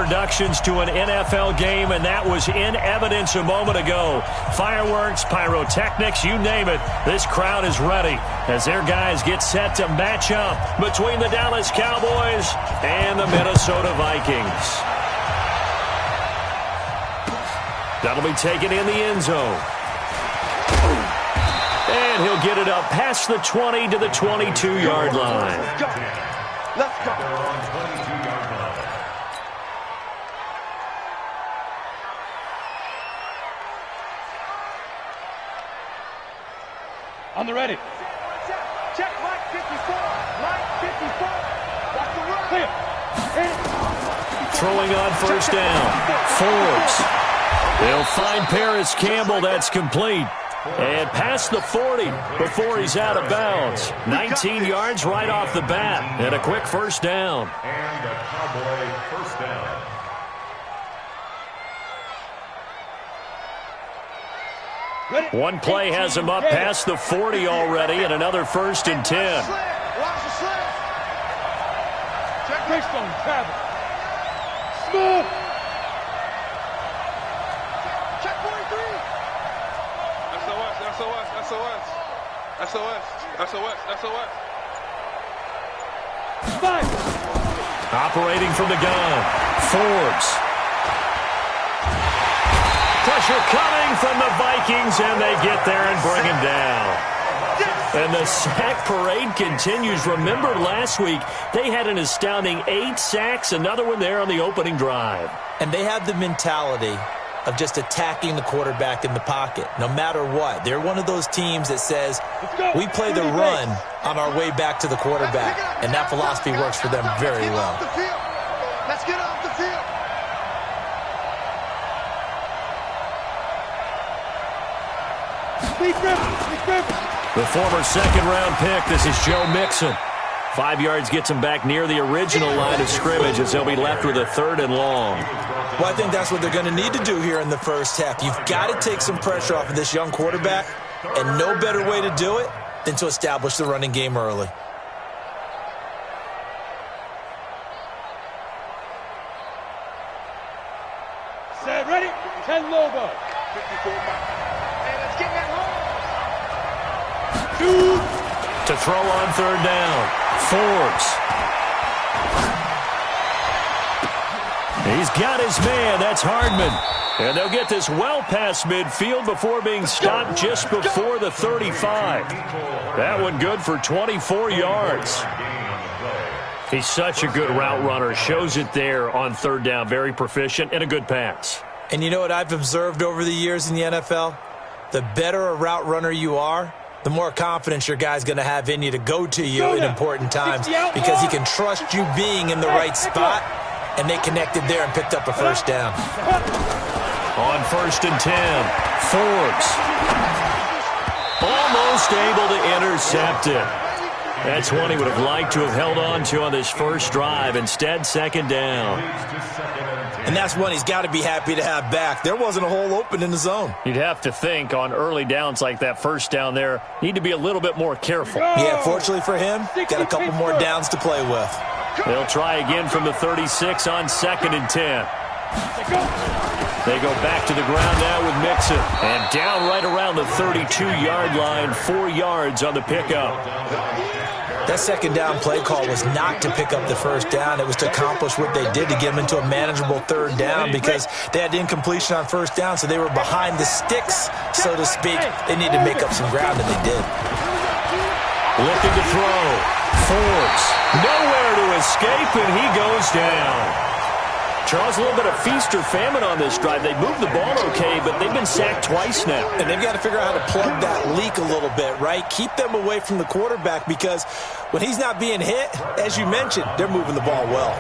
introductions to an NFL game, and that was in evidence a moment ago. Fireworks, pyrotechnics, you name it. This crowd is ready as their guys get set to match up between the Dallas Cowboys and the Minnesota Vikings. That'll be taken in the end zone. And he'll get it up past the 20 to the 22-yard line. Let's go. On the ready. Check Mike 54. Mike 54. That's the run. Clear. Throwing on first down. Forbes. They'll find Paris Campbell. That's complete. And past the 40 before he's out of bounds. 19 yards right off the bat. And a quick first down. And a Cowboy first down. One play has him up past the 40 already, and another 1st and 10. Greystone, travel. Smooth. Check 43. SOS. Five. Operating from the gun. Forbes. Pressure coming from the Vikings, and they get there and bring him down. And the sack parade continues. Remember last week, they had an astounding 8 sacks, another one there on the opening drive. And they have the mentality of just attacking the quarterback in the pocket, no matter what. They're one of those teams that says, we play the run on our way back to the quarterback, and that philosophy works for them very well. Let's get off the field. The former second-round pick, this is Joe Mixon. 5 yards gets him back near the original line of scrimmage as they'll be left with a 3rd and long. Well, I think that's what they're going to need to do here in the first half. You've got to take some pressure off of this young quarterback, and no better way to do it than to establish the running game early. Set, ready. 10 Lobo. 54 Mike. Hey, let's get that home. To throw on 3rd down. Forbes. He's got his man. That's Hardman. And they'll get this well past midfield before being stopped just before the 35. That one good for 24 yards. He's such a good route runner. Shows it there on 3rd down. Very proficient and a good pass. And you know what I've observed over the years in the NFL? The better a route runner you are, the more confidence your guy's going to have in you to go to you in important times because he can trust you being in the right spot, and they connected there and picked up a first down. On 1st and 10, Forbes. Almost able to intercept it. That's one he would have liked to have held on to on this first drive. Instead, 2nd down. And that's one he's got to be happy to have back. There wasn't a hole open in the zone. You'd have to think on early downs like that first down there, need to be a little bit more careful. Yeah, fortunately for him, got a couple more downs to play with. They'll try again from the 36 on 2nd and 10. They go back to the ground now with Mixon. And down right around the 32-yard line, 4 yards on the pickup. That 2nd down play call was not to pick up the first down. It was to accomplish what they did to get them into a manageable 3rd down because they had incompletion on 1st down, so they were behind the sticks, so to speak. They needed to make up some ground, and they did. Looking to throw. Forbes. Nowhere to escape, and he goes down. Charles, a little bit of feast or famine on this drive. They moved the ball okay, but they've been sacked twice now. And they've got to figure out how to plug that leak a little bit, right? Keep them away from the quarterback because when he's not being hit, as you mentioned, they're moving the ball well.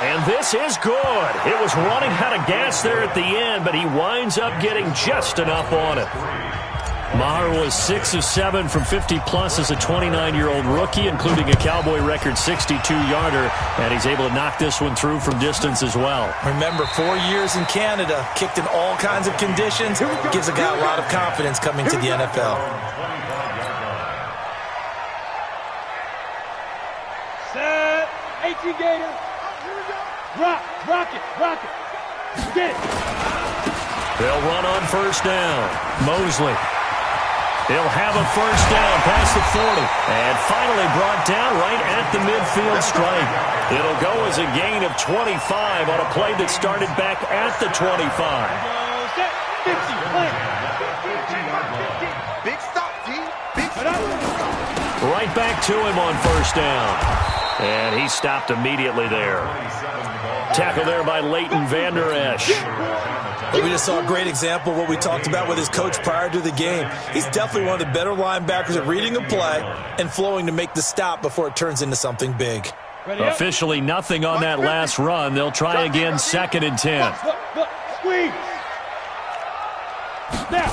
And this is good. It was running out of gas there at the end, but he winds up getting just enough on it. Maher was 6 of 7 from 50-plus as a 29-year-old rookie, including a Cowboy record 62-yarder, and he's able to knock this one through from distance as well. Remember, 4 years in Canada, kicked in all kinds of conditions, gives a guy a lot of confidence coming to the NFL. Set. 18 Gator. Rock it. Get it. They'll run on first down. Mosley. He'll have a first down past the 40. And finally brought down right at the midfield stripe. It'll go as a gain of 25 on a play that started back at the 25. Set. 50. Play. Big stop, G. Big stop. Right back to him on first down. And he stopped immediately there. Tackle there by Leighton Vander Esch. But we just saw a great example of what we talked about with his coach prior to the game. He's definitely one of the better linebackers at reading a play and flowing to make the stop before it turns into something big. Officially nothing on that last run. They'll try again, 2nd and 10. Look. Squeeze. Now.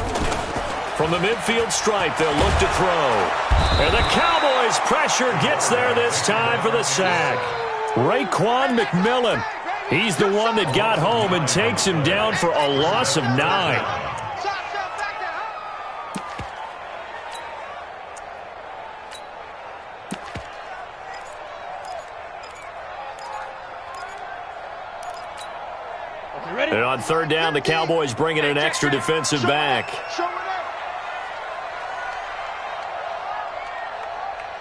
From the midfield stripe, they'll look to throw. And the Cowboys' pressure gets there this time for the sack. Raekwon McMillan. He's the one that got home and takes him down for a loss of 9. And on third down, the Cowboys bring in an extra defensive back.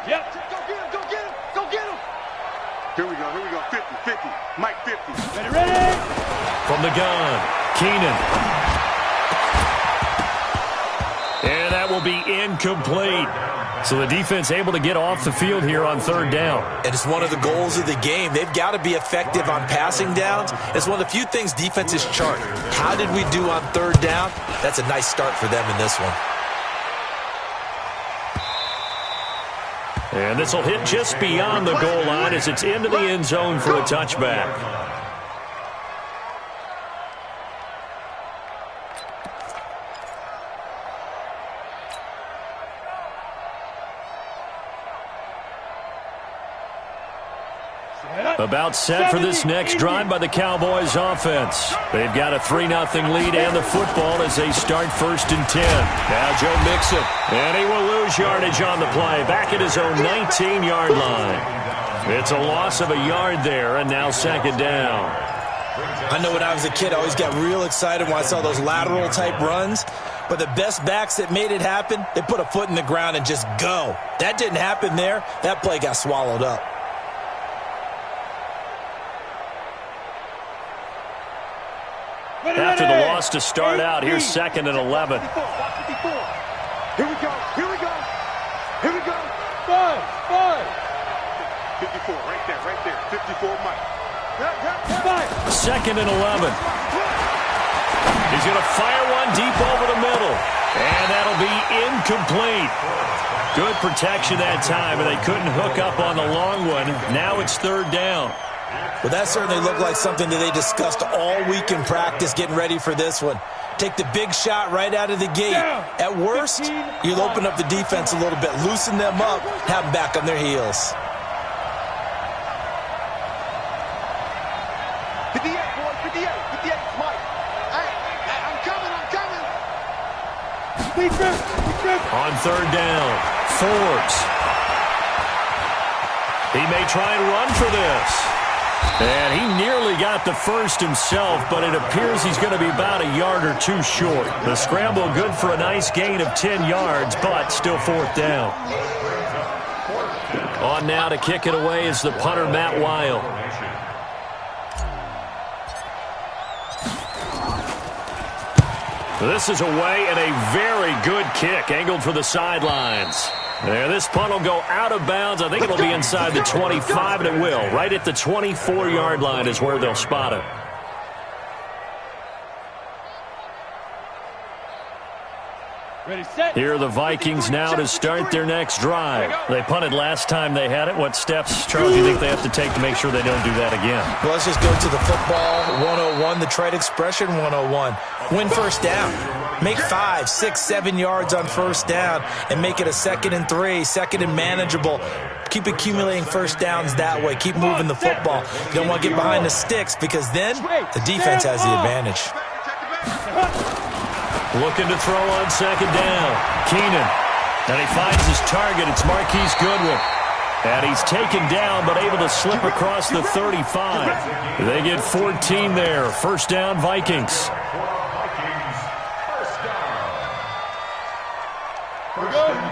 Yep. Go get him. Here we go. 50. Mike 50. Ready. From the gun, Keenan. And that will be incomplete. So the defense able to get off the field here on third down. And it's one of the goals of the game. They've got to be effective on passing downs. It's one of the few things defenses chart. How did we do on third down? That's a nice start for them in this one. And this will hit just beyond the goal line as it's into the end zone for a touchback. About set for this next drive by the Cowboys offense. They've got a 3-0 lead and the football as they start 1st and 10. Now Joe Mixon, and he will lose yardage on the play, back at his own 19-yard line. It's a loss of a yard there, and now 2nd down. I know when I was a kid, I always got real excited when I saw those lateral-type runs. But the best backs that made it happen, they put a foot in the ground and just go. That didn't happen there. That play got swallowed up. After the loss to start out, here's 2nd and 11. Here we go. 5. 54, right there. 54, Mike. 5. 2nd and 11. He's going to fire one deep over the middle. And that'll be incomplete. Good protection that time, and they couldn't hook up on the long one. Now it's 3rd down. Well, that certainly looked like something that they discussed all week in practice getting ready for this one. Take the big shot right out of the gate. At worst, you'll open up the defense a little bit, loosen them up, have them back on their heels. 58, boys, 58, Mike. I'm coming. On 3rd down, Forbes. He may try and run for this. And he nearly got the first himself, but it appears he's going to be about a yard or two short. The scramble good for a nice gain of 10 yards, but still 4th down. On now to kick it away is the punter, Matt Weil. This is away and a very good kick, angled for the sidelines. There, this punt will go out of bounds. I think it'll be inside the 25, and it will. Right at the 24-yard line is where they'll spot it. Ready, set. Here are the Vikings now to start their next drive. They punted last time they had it. What steps, Charles, do you think they have to take to make sure they don't do that again? Well, let's just go to the football 101, the trade expression 101. Win first down. Make 5, 6, 7 yards on first down and make it a 2nd and 3, 2nd and manageable. Keep accumulating first downs that way. Keep moving the football. You don't want to get behind the sticks because then the defense has the advantage. Looking to throw on 2nd down. Keenan. And he finds his target. It's Marquise Goodwin. And he's taken down, but able to slip across the 35. They get 14 there. First down, Vikings.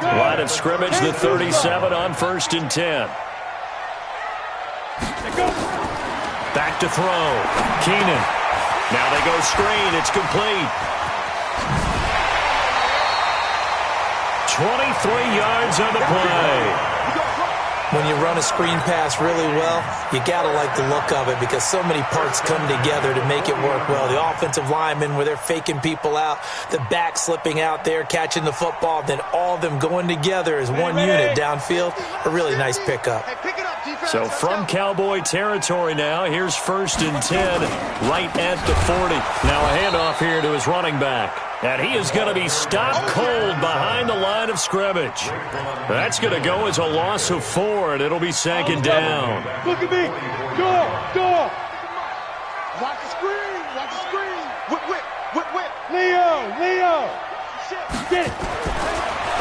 Line of scrimmage, the 37 on 1st and 10. Back to throw. Keenan. Now they go screen. It's complete. 23 yards on the play. When you run a screen pass really well, you got to like the look of it because so many parts come together to make it work well. The offensive linemen, where they're faking people out, the back slipping out there, catching the football, then all of them going together as one unit downfield. A really nice pickup. So from Cowboy territory now, here's 1st and 10 right at the 40. Now a handoff here to his running back. And he is going to be stopped cold behind the line of scrimmage. That's going to go as a loss of 4, and it'll be 2nd down. Look at me. Go. Watch the screen. Watch the screen. Whip. Leo. Get it.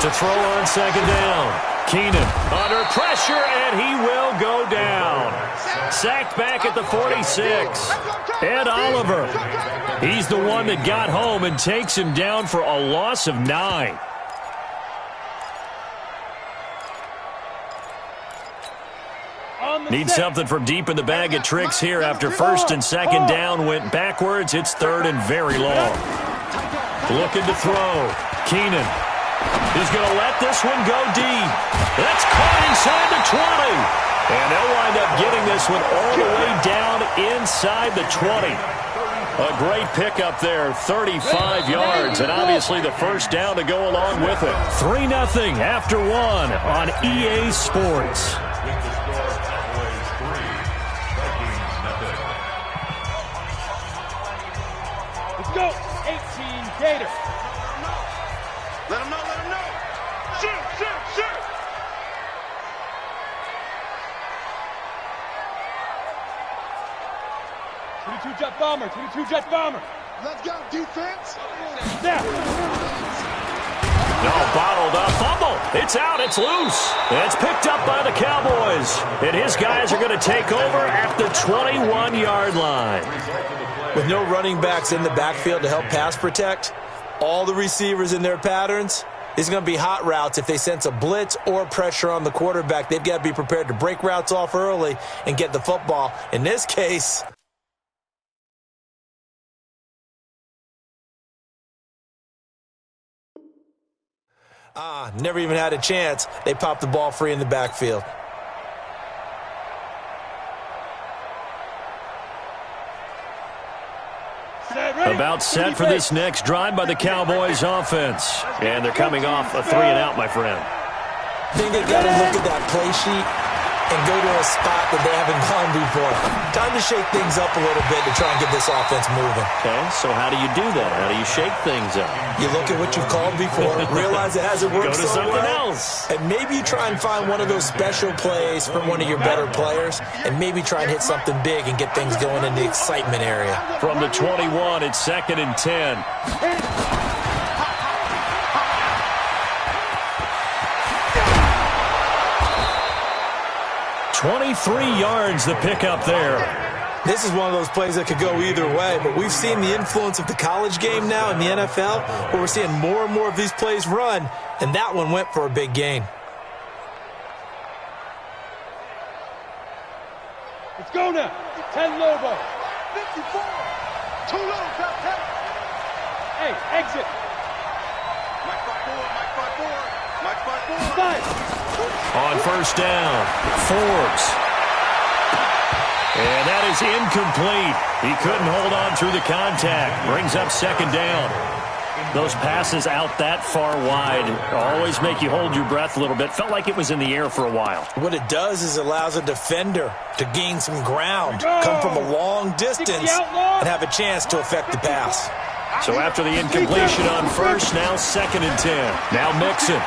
To throw on 2nd down. Keenan under pressure, and he will go down. Sacked back at the 46. Ed Oliver. He's the one that got home and takes him down for a loss of 9. Need something from deep in the bag of tricks here after 1st and 2nd down went backwards. It's 3rd and very long. Looking to throw. Keenan. He's going to let this one go deep. That's caught inside the 20. And they'll wind up getting this one all the way down inside the 20. A great pickup there, 35 yards, and obviously the first down to go along with it. 3-0 after 1 on EA Sports. Let's go. 18 Gator. Let him know. Shoot. 22 jet bomber. Let's go, defense. Now. No, bottled up. Fumble. It's out. It's loose. It's picked up by the Cowboys. And his guys are going to take over at the 21-yard line. With no running backs in the backfield to help pass protect, all the receivers in their patterns, it's going to be hot routes. If they sense a blitz or pressure on the quarterback, they've got to be prepared to break routes off early and get the football. In this case, never even had a chance. They popped the ball free in the backfield. About set for this next drive by the Cowboys offense. And they're coming off a 3-and-out, my friend. I think they've got to look at that play sheet and go to a spot that they haven't gone before. Time to shake things up a little bit to try and get this offense moving. Okay, so how do you do that? How do you shake things up? You look at what you've called before, realize it hasn't worked so well. Go to something else. And maybe you try and find one of those special plays from one of your better players, and maybe try and hit something big and get things going in the excitement area. From the 21, it's 2nd and 10. 23 yards the pickup there. This is one of those plays that could go either way, but we've seen the influence of the college game now in the NFL, where we're seeing more and more of these plays run, and that one went for a big gain. Let's go now. 10 Lobo. 54. Too low, Pat. Hey, exit. Mike 5-4. 5. On first down, Forbes. And that is incomplete. He couldn't hold on through the contact. Brings up 2nd down. Those passes out that far wide always make you hold your breath a little bit. Felt like it was in the air for a while. What it does is it allows a defender to gain some ground, come from a long distance, and have a chance to affect the pass. So after the incompletion on first, now 2nd and 10. Now Mixon.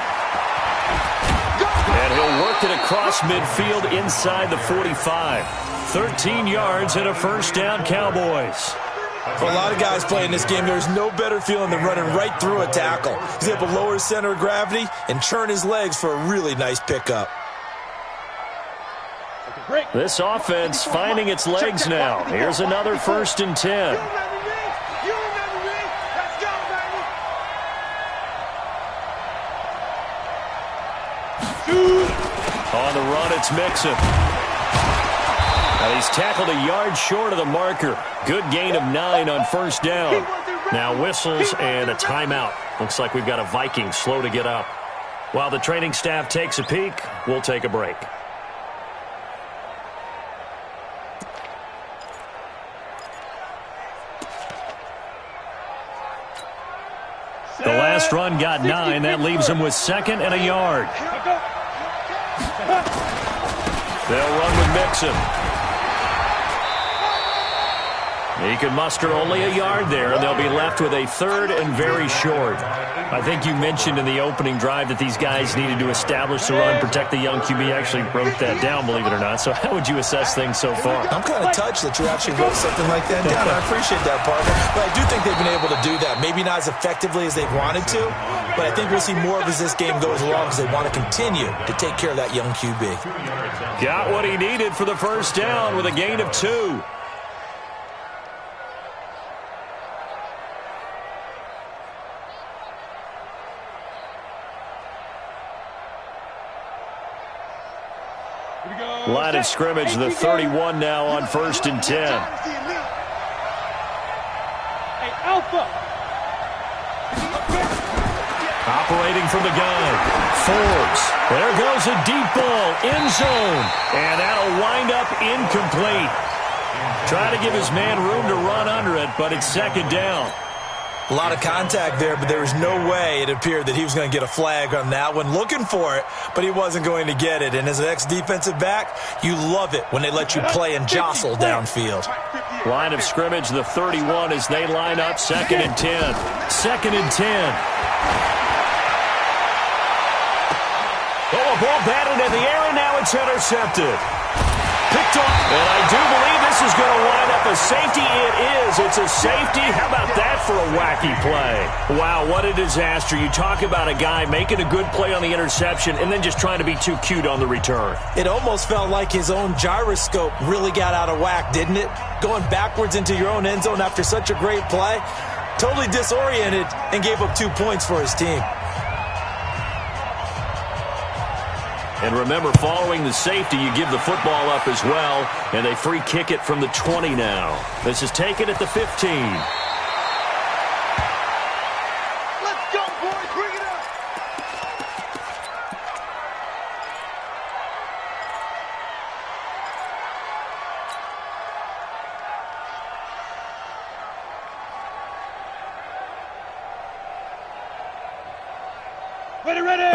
And he'll work it across midfield inside the 45. 13 yards and a first down, Cowboys. For a lot of guys playing this game, there's no better feeling than running right through a tackle. He's able to lower his center of gravity and churn his legs for a really nice pickup. Break. This offense finding its legs now. Here's another 1st and 10. You remember me? Let's go, baby. On the run, it's Mixon. And he's tackled a yard short of the marker. Good gain of 9 on 1st down. Now whistles and a timeout. Looks like we've got a Viking slow to get up. While the training staff takes a peek, we'll take a break. The last run got 9. That leaves him with 2nd and a yard. They'll run with Mixon. He can muster only a yard there, and they'll be left with a 3rd and very short. I think you mentioned in the opening drive that these guys needed to establish the run, protect the young QB. I actually wrote that down, believe it or not. So how would you assess things so far? I'm kind of touched that you actually wrote something like that down. I appreciate that, partner. But I do think they've been able to do that. Maybe not as effectively as they've wanted to, but I think we'll see more of as this game goes along because they want to continue to take care of that young QB. Got what he needed for the 1st down with a gain of 2. Line of scrimmage, the 31 now on 1st and 10. Hey, Alpha. Operating from the gun. Forbes. There goes a deep ball. End zone. And that'll wind up incomplete. Trying to give his man room to run under it, but it's 2nd down. A lot of contact there, but there was no way it appeared that he was going to get a flag on that one. Looking for it, but he wasn't going to get it. And as an ex-defensive back, you love it when they let you play and jostle downfield. Line of scrimmage, the 31 as they line up. 2nd and 10. 2nd and 10. Oh, a ball batted in the air, and now it's intercepted. Picked off, and I do believe this is going to wind up a safety. It is. It's a safety. How about that for a wacky play? Wow, what a disaster. You talk about a guy making a good play on the interception and then just trying to be too cute on the return. It almost felt like his own gyroscope really got out of whack, didn't it? Going backwards into your own end zone after such a great play. Totally disoriented and gave up 2 points for his team. And remember, following the safety, you give the football up as well, and they free kick it from the 20 now. This is taken at the 15. Let's go, boys. Bring it up.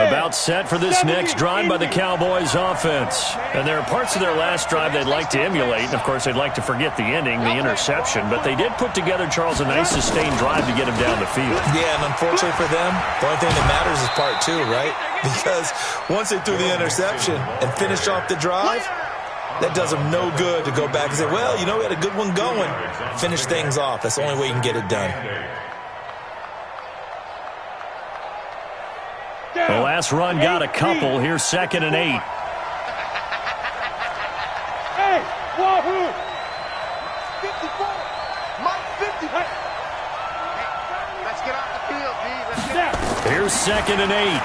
About set for this next drive by the Cowboys offense. And there are parts of their last drive they'd like to emulate. And, of course, they'd like to forget the ending, the interception. But they did put together, Charles, a nice sustained drive to get him down the field. Yeah, and unfortunately for them, the only thing that matters is part 2, right? Because once they threw the interception and finished off the drive, that does them no good to go back and say, well, you know, we had a good one going. Finish things off. That's the only way you can get it done. The last run got a couple. Here's 2nd and 8. Hey, Wahoo! 54. Mike 50. Hey, let's get off the field, D. Let's get out. Here's 2nd and 8.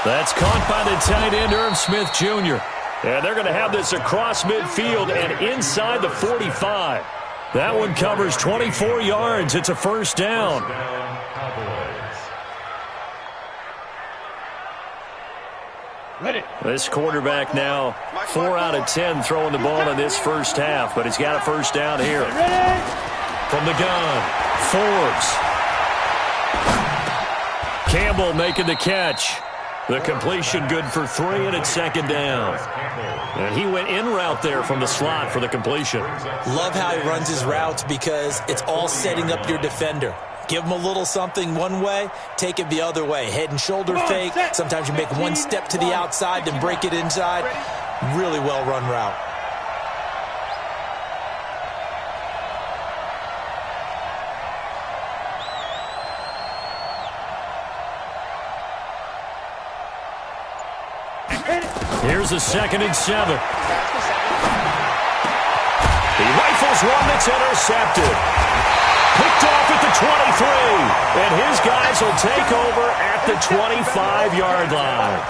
That's caught by the tight end, Irv Smith Jr. And they're going to have this across midfield and inside the 45. That one covers 24 yards. It's a 1st down. This quarterback now 4 out of 10 throwing the ball in this first half, but he's got a 1st down here. From the gun, Forbes. Campbell making the catch. The completion good for 3, and it's 2nd down. And he went in route there from the slot for the completion. Love how he runs his routes because it's all setting up your defender. Give him a little something one way, take it the other way. Head and shoulder fake. Sometimes you make one step to the outside, then break it inside. Really well-run route. Here's a 2nd and 7. He rifles one that's intercepted. Picked off at the 23. And his guys will take over at the 25-yard line.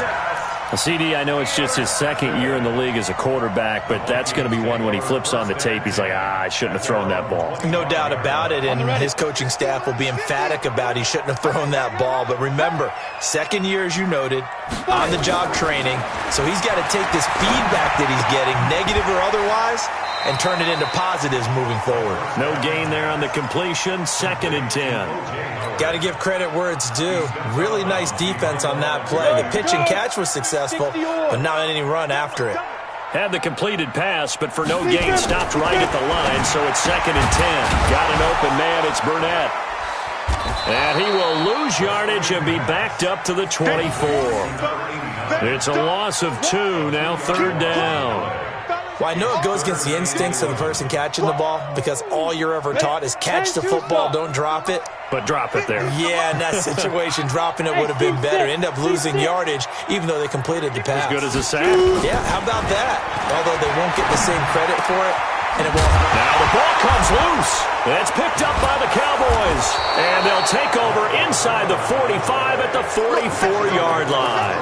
CD, I know it's just his 2nd year in the league as a quarterback, but that's going to be one when he flips on the tape, he's like, I shouldn't have thrown that ball. No doubt about it, and his coaching staff will be emphatic about he shouldn't have thrown that ball. But remember, 2nd year, as you noted, on-the-job training, so he's got to take this feedback that he's getting, negative or otherwise, and turn it into positives moving forward. No gain there on the completion, 2nd and 10. Got to give credit where it's due. Really nice defense on that play. The pitch and catch was successful, but not any run after it. Had the completed pass, but for no gain, stopped right at the line, so it's 2nd and 10. Got an open man, it's Burnett. And he will lose yardage and be backed up to the 24. It's a loss of 2, now 3rd down. Well, I know it goes against the instincts of the person catching the ball because all you're ever taught is catch the football, don't drop it. But drop it there. Yeah, in that situation, dropping it would have been better. End up losing yardage, even though they completed the pass. As good as a sack. Yeah, how about that? Although they won't get the same credit for it, and it won't happen. Now the ball comes loose. It's picked up by the Cowboys. And they'll take over inside the 45 at the 44-yard line.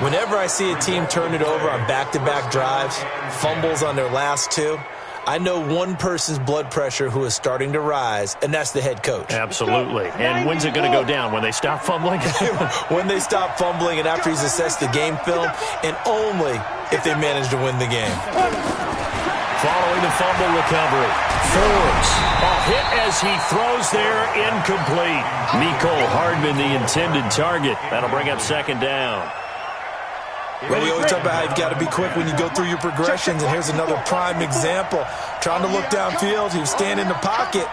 Whenever I see a team turn it over on back-to-back drives, fumbles on their last 2, I know one person's blood pressure who is starting to rise, and that's the head coach. Absolutely. And when's it going to go down? When they stop fumbling? When they stop fumbling and after he's assessed the game film, and only if they manage to win the game. Following the fumble recovery, Forbes, a hit as he throws there, incomplete. Mecole Hardman, the intended target. That'll bring up 2nd down. Well, we always talk about how you've got to be quick when you go through your progressions, and here's another prime example. Trying to look downfield, he was standing in the pocket,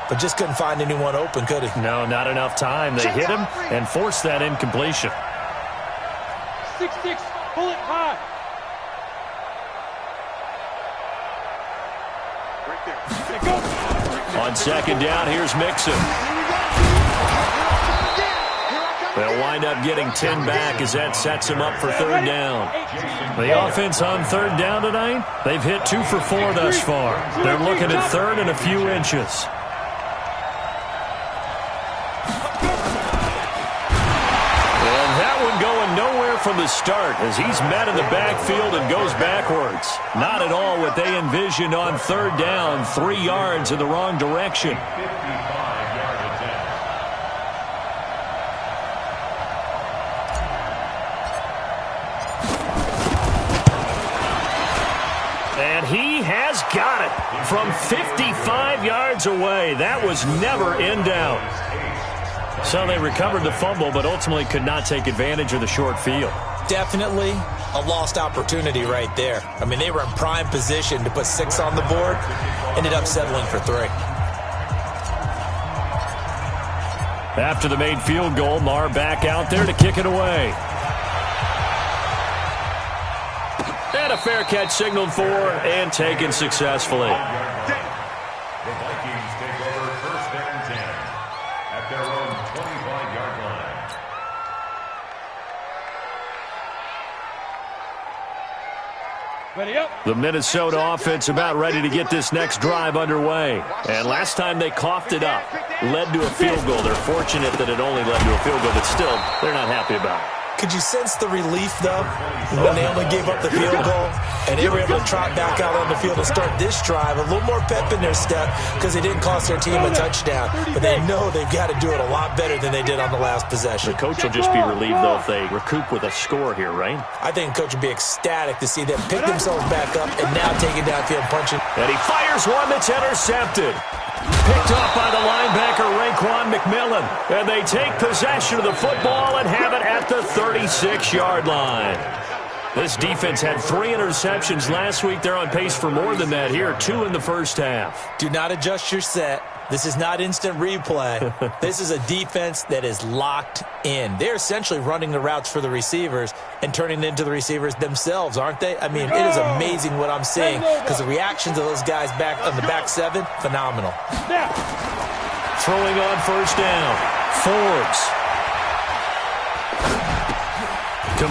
but just couldn't find anyone open, could he? No, not enough time. They hit him and forced that incompletion. 6-6, pull it high. On 2nd down, here's Mixon. They'll wind up getting 10 back as that sets him up for 3rd down. The offense on 3rd down tonight, they've hit 2 for 4 thus far. They're looking at 3rd and a few inches. And that one going nowhere from the start as he's met in the backfield and goes backwards. Not at all what they envisioned on 3rd down, 3 yards in the wrong direction. And he has got it from 55 yards away. That was never in doubt. So they recovered the fumble, but ultimately could not take advantage of the short field. Definitely a lost opportunity right there. I mean, they were in prime position to put 6 on the board, ended up settling for 3. After the made field goal, Maher back out there to kick it away. And a fair catch signaled for and taken successfully. The Vikings take over 1st and 10 at their own 25-yard line. Ready up. The Minnesota offense about ready to get this next drive underway. And last time they coughed it up, led to a field goal. They're fortunate that it only led to a field goal, but still, they're not happy about it. Could you sense the relief, though, when they only gave up the field goal and they were able to trot back out on the field and start this drive? A little more pep in their step because they didn't cost their team a touchdown. But they know they've got to do it a lot better than they did on the last possession. The coach will just be relieved, though, if they recoup with a score here, right? I think the coach will be ecstatic to see them pick themselves back up and now take it downfield punching. And he fires one that's intercepted. Picked off by the linebacker, Raekwon McMillan. And they take possession of the football and have it at the 36-yard line. This defense had 3 interceptions last week. They're on pace for more than that here, 2 in the first half. Do not adjust your set. This is not instant replay. This is a defense that is locked in. They're essentially running the routes for the receivers and turning it into the receivers themselves, aren't they? I mean, it is amazing what I'm seeing because the reactions of those guys back on the back 7, phenomenal. Throwing on 1st down, Forbes.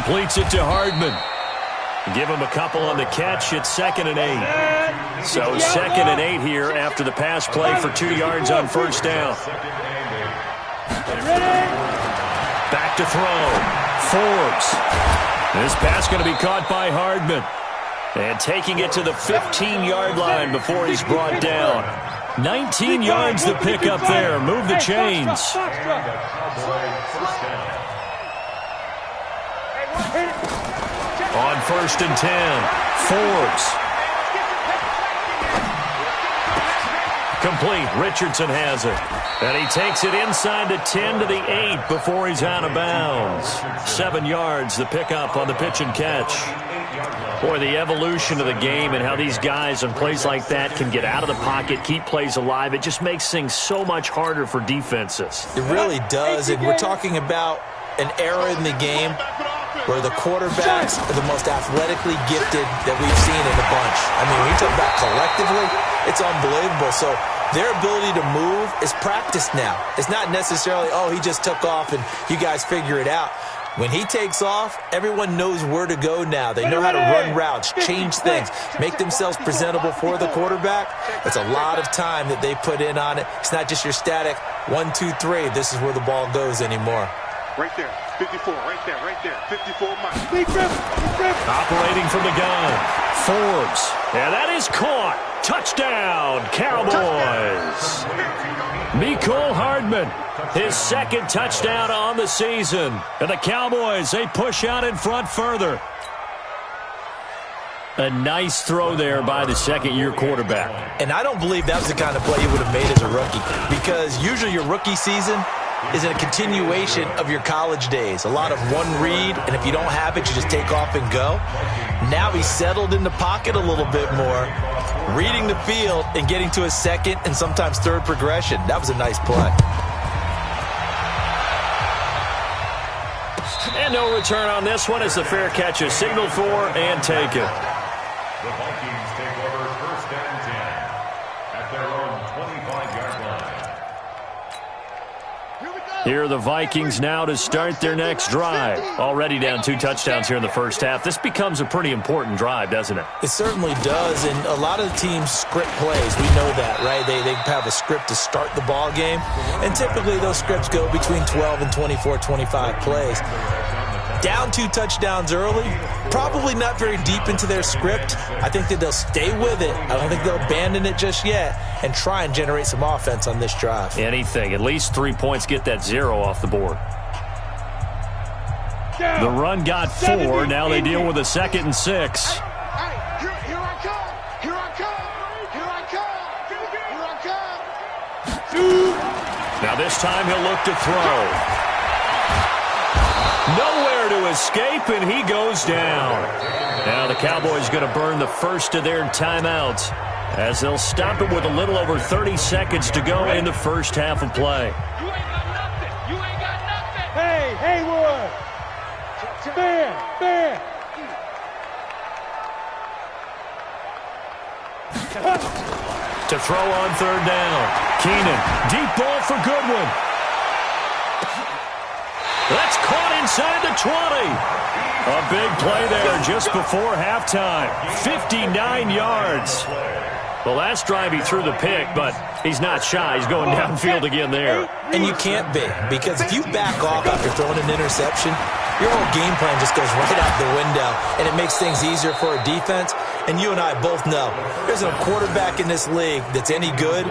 Completes it to Hardman. Give him a couple on the catch. It's 2nd and 8. So 2nd and 8 here after the pass play for 2 yards on first down. Back to throw. Forbes. This pass going to be caught by Hardman. And taking it to the 15-yard line before he's brought down. 19 yards to pick up there. Move the chains. On 1st and 10, Forbes. Complete. Richardson has it. And he takes it inside the 10 to the 8 before he's out of bounds. 7 yards the pickup on the pitch and catch. Boy, the evolution of the game and how these guys on plays like that can get out of the pocket, keep plays alive, it just makes things so much harder for defenses. It really does, and we're talking about an era in the game where the quarterbacks are the most athletically gifted that we've seen in the bunch. I mean, when you talk about collectively, it's unbelievable. So their ability to move is practiced now. It's not necessarily, oh, he just took off and you guys figure it out. When he takes off, everyone knows where to go now. They know how to run routes, change things, make themselves presentable for the quarterback. It's a lot of time that they put in on it. It's not just your static 1, 2, 3. This is where the ball goes anymore. Right there, 54, right there, 54 miles. Operating from the gun, Forbes. Yeah, that is caught. Touchdown, Cowboys. Mecole Hardman, his 2nd touchdown on the season. And the Cowboys, they push out in front further. A nice throw there by the second-year quarterback. And I don't believe that was the kind of play you would have made as a rookie, because usually your rookie season is a continuation of your college days. A lot of one read, and if you don't have it, you just take off and go. Now he's settled in the pocket a little bit more, reading the field and getting to his 2nd and sometimes 3rd progression. That was a nice play. And no return on this one as the fair catch is signaled for and taken. The Vikings take over 1st and 10 at their own 25-yard line. Here are the Vikings now to start their next drive. Already down 2 touchdowns here in the first half. This becomes a pretty important drive, doesn't it? It certainly does, and a lot of the teams script plays. We know that, right? They have a script to start the ball game, and typically those scripts go between 12 and 24, 25 plays. Down 2 touchdowns early, probably not very deep into their script. I think that they'll stay with it. I don't think they'll abandon it just yet and try and generate some offense on this drive. Anything. At least 3 points, get that 0 off the board. The run got 4. Now they deal with a 2nd and 6. Here I come. Here I come. Here I come. Here I come. Now this time he'll look to throw. Nowhere to escape, and he goes down. Now the Cowboys going to burn the first of their timeouts as they'll stop it with a little over 30 seconds to go in the first half of play. You ain't got nothing. You ain't got nothing. Hey, Haywood. Fair. To throw on 3rd down. Keenan, deep ball for Goodwin. That's caught inside the 20. A big play there just before halftime. 59 yards. The last drive he threw the pick, but he's not shy. He's going downfield again there. And you can't be, because if you back off after throwing an interception, your whole game plan just goes right out the window, and it makes things easier for a defense. And you and I both know there's a quarterback in this league that's any good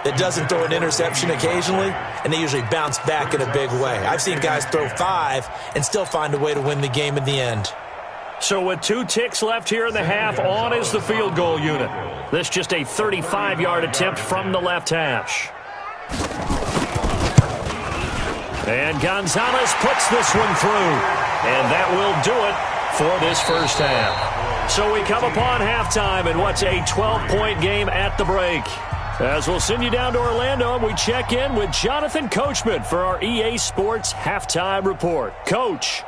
that doesn't throw an interception occasionally, and they usually bounce back in a big way. I've seen guys throw 5 and still find a way to win the game in the end. So with 2 ticks left here in the half, on is the field goal unit. This just a 35-yard attempt from the left hash. And Gonzalez puts this one through. And that will do it for this first half. So we come upon halftime in what's a 12-point game at the break. As we'll send you down to Orlando, and we check in with Jonathan Coachman for our EA Sports Halftime Report. Coach.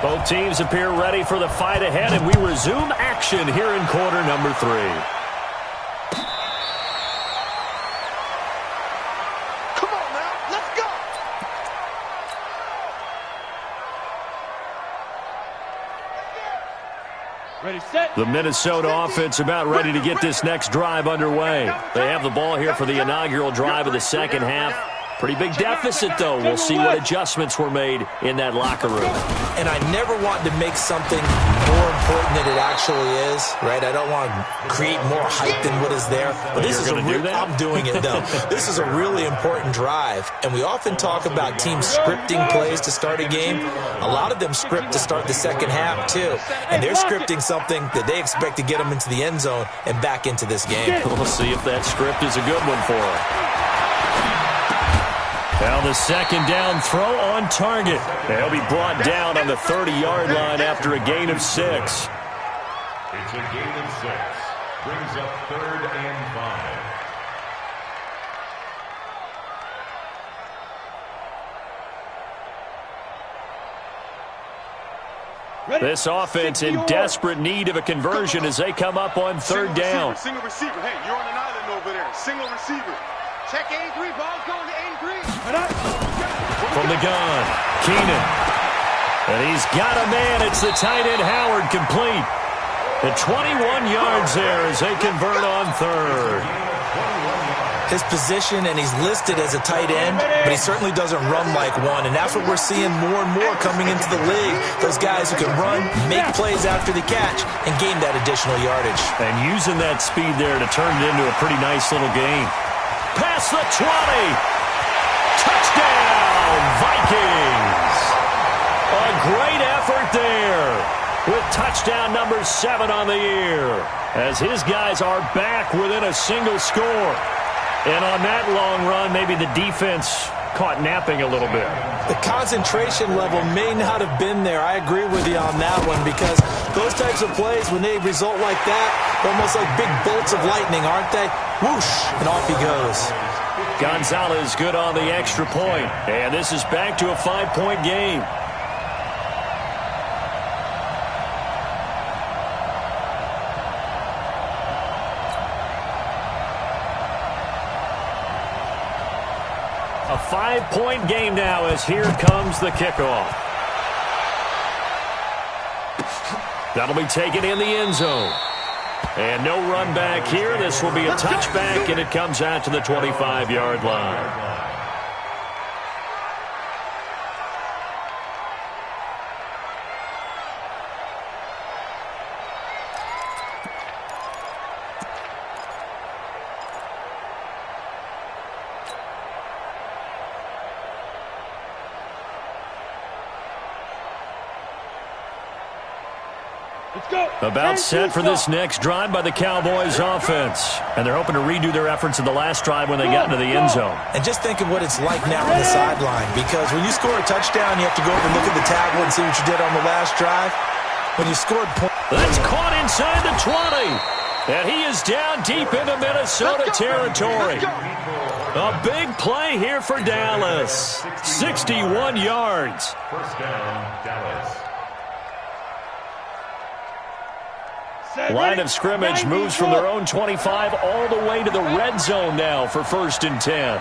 Both teams appear ready for the fight ahead, and we resume action here in quarter number 3. Come on now, let's go. Ready, set. The Minnesota offense about ready to get this next drive underway. They have the ball here for the inaugural drive of the second half. Pretty big deficit, though. We'll see what adjustments were made in that locker room. And I never want to make something more important than it actually is, right? I don't want to create more hype than what is there. But this is I'm doing it, though. This is a really important drive. And we often talk about teams scripting plays to start a game. A lot of them script to start the second half, too. And they're scripting something that they expect to get them into the end zone and back into this game. We'll see if that script is a good one for them. Now the second down throw on target. They'll be brought down on the 30-yard line after a gain of 6. It's a gain of 6. Brings up 3rd and 5. This offense in desperate need of a conversion as they come up on 3rd down. Single receiver. Hey, you're on an island over there. Single receiver. Check 83. Ball's going to 83. From the gun, Keenan. And he's got a man. It's the tight end, Howard, complete. The 21 yards there as they convert on 3rd. His position, and he's listed as a tight end, but he certainly doesn't run like one, and that's what we're seeing more and more coming into the league. Those guys who can run, make plays after the catch, and gain that additional yardage. And using that speed there to turn it into a pretty nice little game. Past the 20. Touchdown, Vikings. A great effort there with touchdown number 7 on the year as his guys are back within a single score. And on that long run, maybe the defense caught napping a little bit. The concentration level may not have been there. I agree with you on that one because those types of plays, when they result like that, they're almost like big bolts of lightning, aren't they? Whoosh, and off he goes. Gonzalez good on the extra point. And this is back to a 5-point game. A 5-point game now as here comes the kickoff. That'll be taken in the end zone. And no run back here. This will be a touchback, and it comes out to the 25-yard line. About set for this next drive by the Cowboys offense. And they're hoping to redo their efforts in the last drive when they got into the end zone. And just think of what it's like now on the sideline. Because when you score a touchdown, you have to go over and look at the tablet and see what you did on the last drive. When you scored points. That's caught inside the 20. And he is down deep into Minnesota territory. A big play here for Dallas. 61 yards. First down, Dallas. Line of scrimmage moves from their own 25 all the way to the red zone now for 1st and 10.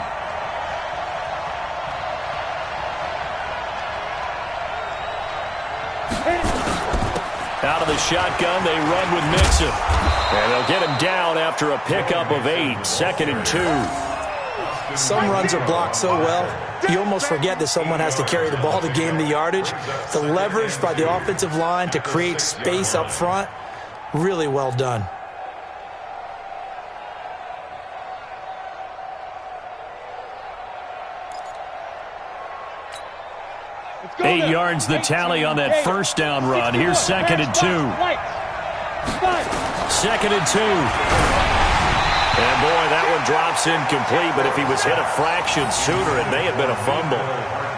Out of the shotgun, they run with Mixon. And they'll get him down after a pickup of 8, 2nd and 2. Some runs are blocked so well, you almost forget that someone has to carry the ball to gain the yardage. The leverage by the offensive line to create space up front, really well done. Eight yards the tally on that first down run. Here's 2nd and 2. 2nd and 2. And boy, that one drops incomplete, but if he was hit a fraction sooner, it may have been a fumble.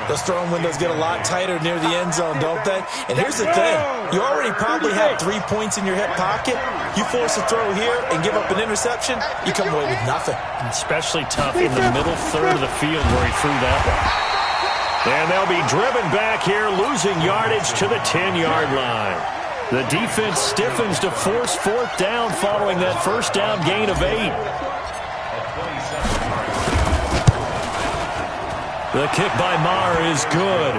Those throwing windows get a lot tighter near the end zone, don't they? And here's the thing. You already probably have 3 points in your hip pocket. You force a throw here and give up an interception, you come away with nothing. Especially tough in the middle third of the field where he threw that one. And they'll be driven back here, losing yardage to the 10-yard line. The defense stiffens to force fourth down following that first down gain of 8. The kick by Maher is good.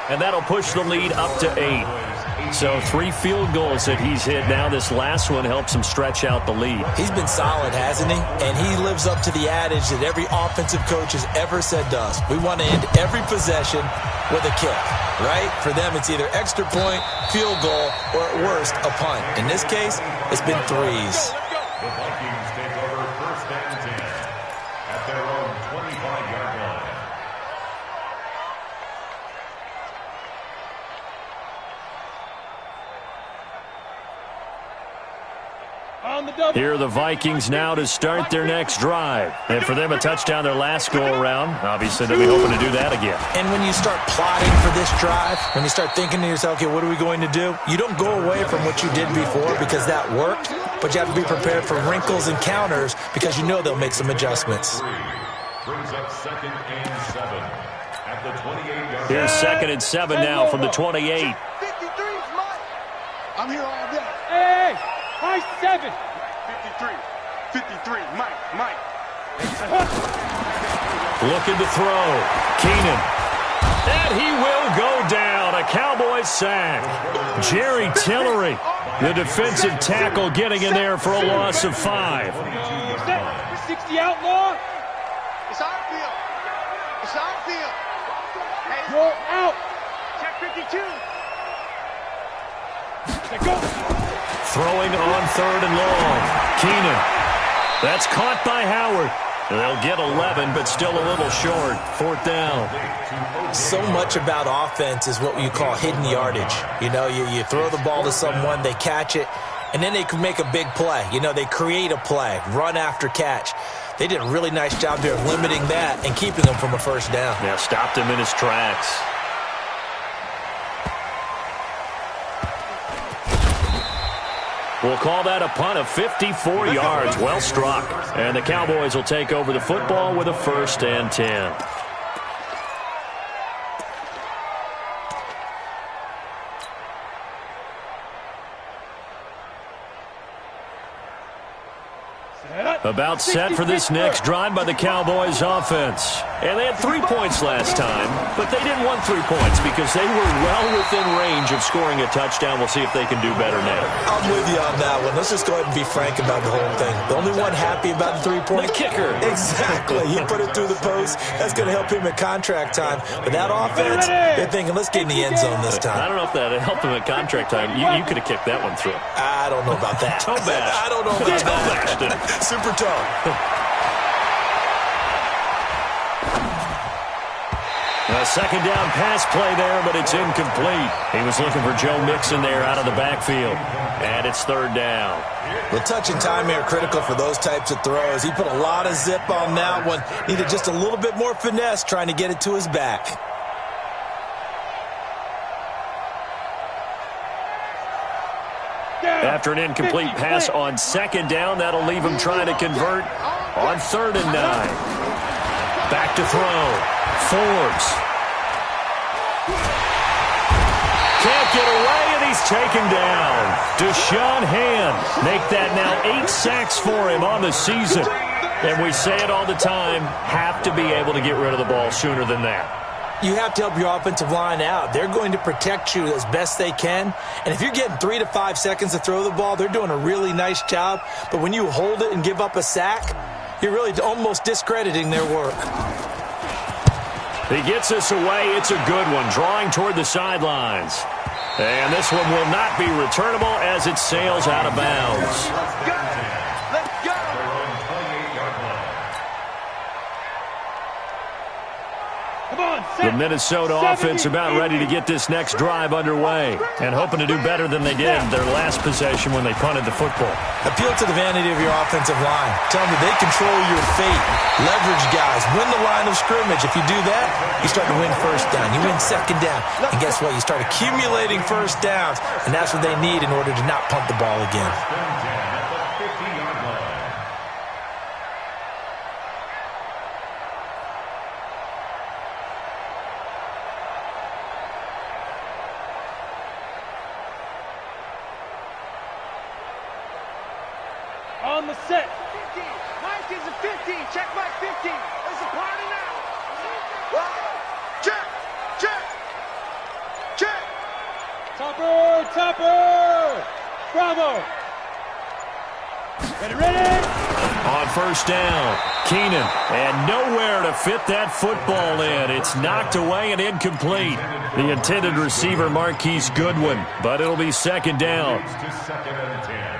And that'll push the lead up to 8. So 3 field goals that he's hit now. This last one helps him stretch out the lead. He's been solid, hasn't he? And he lives up to the adage that every offensive coach has ever said to us. We want to end every possession with a kick, right? For them, it's either extra point, field goal, or at worst, a punt. In this case, it's been 3s. The Vikings take over first and 10 at their own 25-yard line. Here are the Vikings now to start their next drive. And for them, a touchdown their last go-around. Obviously, they'll be hoping to do that again. And when you start plotting for this drive, when you start thinking to yourself, okay, what are we going to do? You don't go away from what you did before because that worked, but you have to be prepared for wrinkles and counters because you know they'll make some adjustments. Brings up 2nd and 7 at the 28-yard line. Here's 2nd and 7 now from the 28. 53's mine. I'm here all day. Hey, high 7. 53, Mike. Looking to throw. Keenan. And he will go down. A Cowboys sack. Jerry Tillery, the defensive tackle, getting in there for a loss of 5. 60 outlaw. It's on field. Hey, Roll out. check 52. Let go. Throwing on 3rd and long. Keenan. That's caught by Howard. They'll get 11, but still a little short. 4th down. So much about offense is what you call hidden yardage. You know, you throw the ball to someone, they catch it, and then they can make a big play. You know, they create a play, run after catch. They did a really nice job there of limiting that and keeping them from a first down. Yeah, stopped him in his tracks. We'll call that a punt of 54 yards. Well struck. And the Cowboys will take over the football with a 1st and 10. About set for this next drive by the Cowboys offense. And they had 3 points last time, but they didn't want 3 points because they were well within range of scoring a touchdown. We'll see if they can do better now. I'm with you on that one. Let's just go ahead and be frank about the whole thing. The only one happy about the 3-point? The kicker. Exactly. He put it through the post. That's going to help him at contract time. But that offense, they're thinking, let's get in the end zone this time. I don't know if that helped him at contract time. You could have kicked that one through. I don't know about that. Toe bash. I don't know about Toe bashed it. that. Super toe. A 2nd down pass play there, but it's incomplete. He was looking for Joe Mixon there out of the backfield. And it's 3rd down. The touch and time here are critical for those types of throws. He put a lot of zip on that one. Needed just a little bit more finesse trying to get it to his back. After an incomplete pass on 2nd down, that'll leave him trying to convert on 3rd and 9. Back to throw. Forbes. Can't get away, and he's taken down. Deshaun Hand make that now 8 sacks for him on the season. And we say it all the time, have to be able to get rid of the ball sooner than that. You have to help your offensive line out. They're going to protect you as best they can. And if you're getting 3 to 5 seconds to throw the ball, they're doing a really nice job. But when you hold it and give up a sack, you're really almost discrediting their work. He gets us away. It's a good one, drawing toward the sidelines. And this one will not be returnable as it sails out of bounds. Let's go. The Minnesota offense about ready to get this next drive underway and hoping to do better than they did their last possession when they punted the football. Appeal to the vanity of your offensive line. Tell them that they control your fate. Leverage guys. Win the line of scrimmage. If you do that, you start to win first down. You win 2nd down. And guess what? You start accumulating first downs. And that's what they need in order to not punt the ball again. the set. 15. Mike is a 15. Check Mike 15. It's a party now. Check. Check. Check. Topper. Topper. Bravo. Ready. On first down, Keenan, and nowhere to fit that football in. It's knocked away and incomplete. The intended receiver, Marquise Goodwin, but it'll be second down. Second and 10.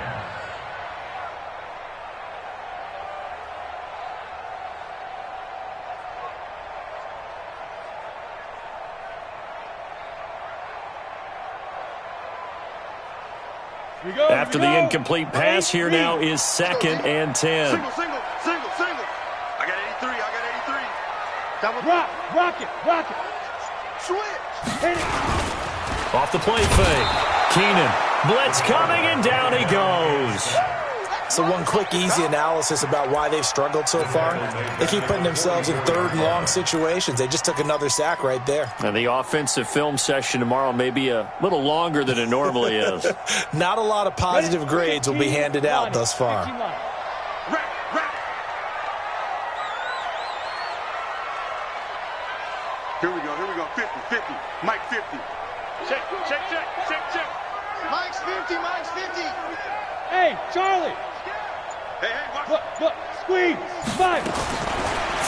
After the incomplete pass, here now is second and 10. Single. I got 83. Double Rock it. switch. Hit it. Off the play fake. Keenan, blitz coming, and down he goes. So one quick, easy analysis about why they've struggled so far. They keep putting themselves in third and long situations. They just took another sack right there. And the offensive film session tomorrow may be a little longer than it normally is. Not a lot of positive grades will be handed out thus far. Rack. Here we go. 50. Mike 50. Check. Mike's 50. Hey, Charlie. Hey, watch. Look. Squeeze. 5.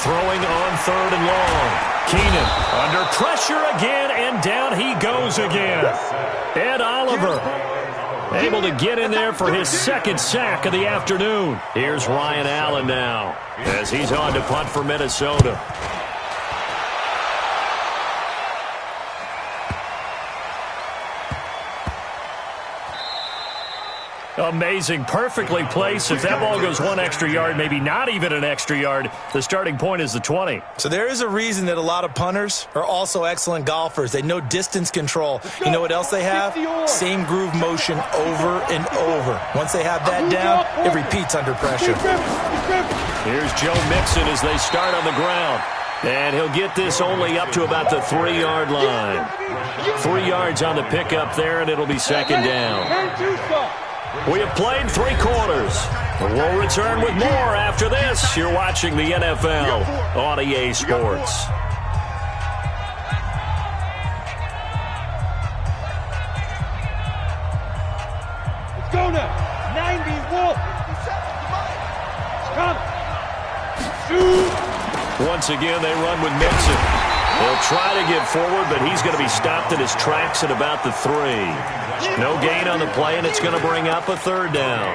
Throwing on third and long. Keenan under pressure again, and down he goes again. Ed Oliver able to get in there for his second sack of the afternoon. Here's Ryan Allen now as he's on to punt for Minnesota. Amazing, perfectly placed. If that ball goes one extra yard, maybe not even an extra yard, the starting point is the 20. So there is a reason that a lot of punters are also excellent golfers. They know distance control. You know what else they have? Same groove motion over and over. Once they have that down, it repeats under pressure. Here's Joe Mixon as they start on the ground. And he'll get this only up to about the 3-yard line. 3 yards on the pickup there, and it'll be second down. We have played 3 quarters. We'll return with more after this. You're watching the NFL on EA Sports. Let's go now. 90 Wolf. Come. Shoot. Once again, they run with Mixon. They'll try to get forward, but he's going to be stopped in his tracks at about the 3. No gain on the play, and it's going to bring up a third down.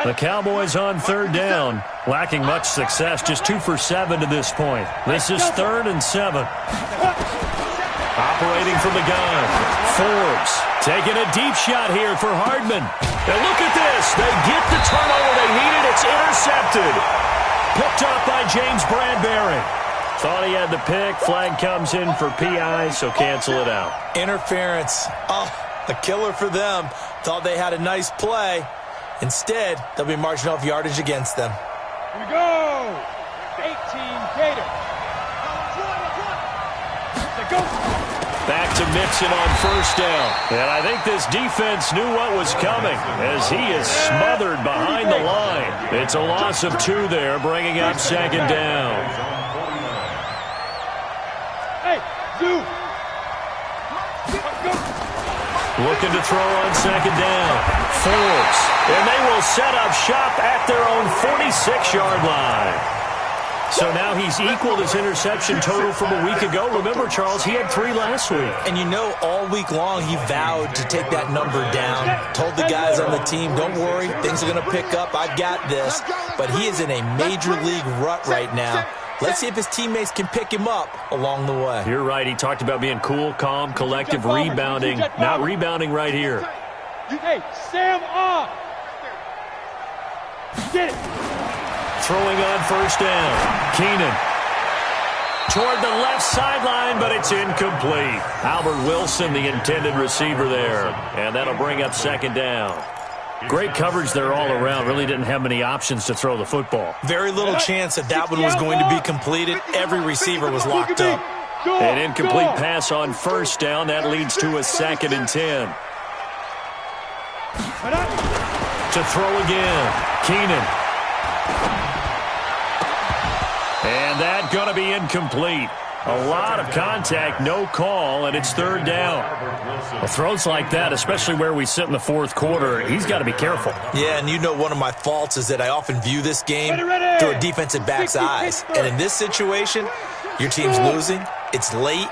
The Cowboys on third down, lacking much success, just 2 for 7 to this point. This is 3rd and 7. Operating from the gun, Forbes taking a deep shot here for Hardman. And look at this. They get the turnover they needed. It's intercepted. Picked up by James Bradbury. Thought he had the pick. Flag comes in for PI, so cancel it out. Interference. Oh, a killer for them. Thought they had a nice play. Instead, they'll be marching off yardage against them. Here we go. 18 Gator. Go. Back to Mixon on first down. And I think this defense knew what was coming as he is smothered behind the line. It's a loss of 2 there, bringing up second down. Hey, Zoo. Go. Looking to throw on second down. Forbes. And they will set up shop at their own 46-yard line. So now he's equaled his interception total from a week ago. Remember, Charles, he had 3 last week. And you know, all week long he vowed to take that number down. Told the guys on the team, don't worry, things are going to pick up. I've got this. But he is in a major league rut right now. Let's see if his teammates can pick him up along the way. You're right. He talked about being cool, calm, collective, rebounding. Not rebounding right here. Hey, Sam off. Get it. Throwing on first down. Keenan toward the left sideline, but it's incomplete. Albert Wilson, the intended receiver there. And that'll bring up second down. Great coverage there all around. Really didn't have many options to throw the football. Very little chance that one was going to be completed. Every receiver was locked up. An incomplete pass on first down. That leads to a 2nd and 10. To throw again. Keenan. And that going to be incomplete. A lot of contact, no call, and it's third down. Well, throws like that, especially where we sit in the fourth quarter, he's got to be careful. Yeah, and you know one of my faults is that I often view this game through a defensive back's eyes. And in this situation, your team's losing, it's late,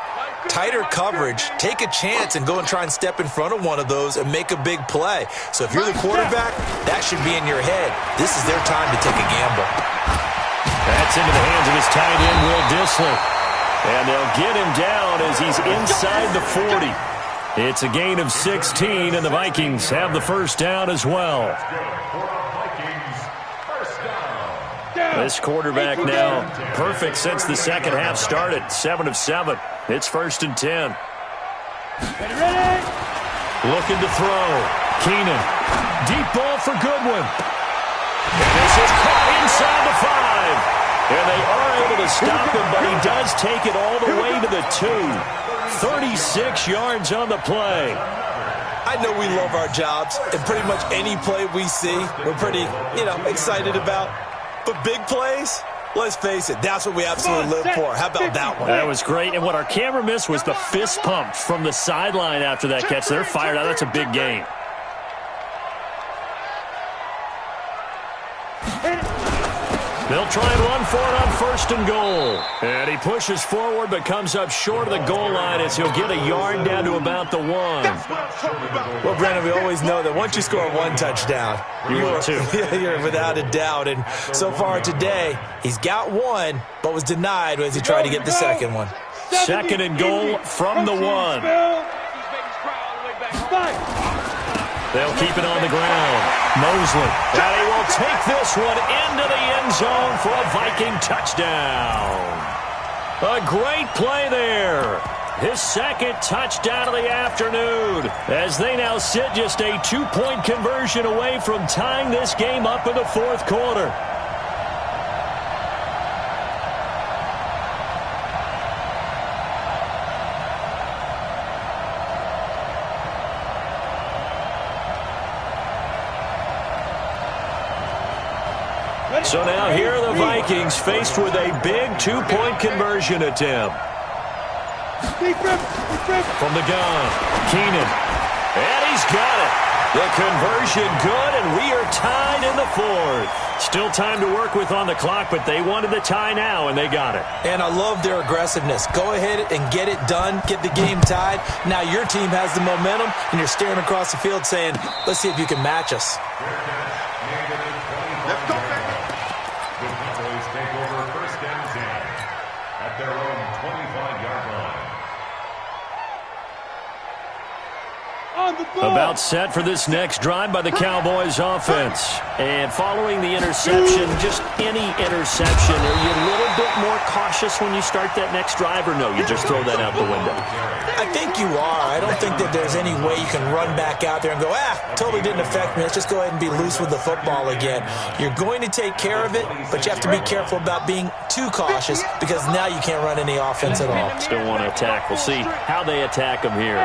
tighter coverage, take a chance and go and try and step in front of one of those and make a big play. So if you're the quarterback, that should be in your head. This is their time to take a gamble. That's into the hands of his tight end, Will Dissler. And they'll get him down as he's inside the 40. It's a gain of 16, and the Vikings have the first down as well. This quarterback now perfect since the second half started. 7 of 7. It's 1st and 10. Looking to throw. Keenan. Deep ball for Goodwin. And this is caught inside the 5. And they are able to stop him, but he does take it all the way to the 2. 36 yards on the play. I know we love our jobs, and pretty much any play we see, we're pretty, excited about. But big plays, let's face it, that's what we absolutely live for. How about that one? That was great, and what our camera missed was the fist pump from the sideline after that catch. They're fired out. That's a big game. They'll try and run for it on 1st and goal. And he pushes forward but comes up short of the goal line as he'll get a yard down to about the 1. Well, Brandon, we always know that once you score one touchdown, you're without a doubt. And so far today, he's got one, but was denied as he tried to get the second one. 2nd and goal from the 1. They'll keep it on the ground. Mosley. And he will take this one into the end zone for a Viking touchdown. A great play there. His 2nd touchdown of the afternoon as they now sit just a 2-point conversion away from tying this game up in the 4th quarter. So now here are the Vikings faced with a big 2-point conversion attempt. From the gun, Keenan. And he's got it. The conversion good, and we are tied in the 4th. Still time to work with on the clock, but they wanted the tie now, and they got it. And I love their aggressiveness. Go ahead and get it done, get the game tied. Now your team has the momentum, and you're staring across the field saying, let's see if you can match us. Let's go, baby. The Cowboys take over 1st and 10 at their own 25-yard line. About set for this next drive by the Cowboys offense. And following the interception, just any interception, are you a little bit more cautious when you start that next drive, or no, you just throw that out the window? I think you are. I don't think that there's any way you can run back out there and go, totally didn't affect me. Let's just go ahead and be loose with the football again. You're going to take care of it, but you have to be careful about being too cautious because now you can't run any offense at all. Still want to attack. We'll see how they attack them here.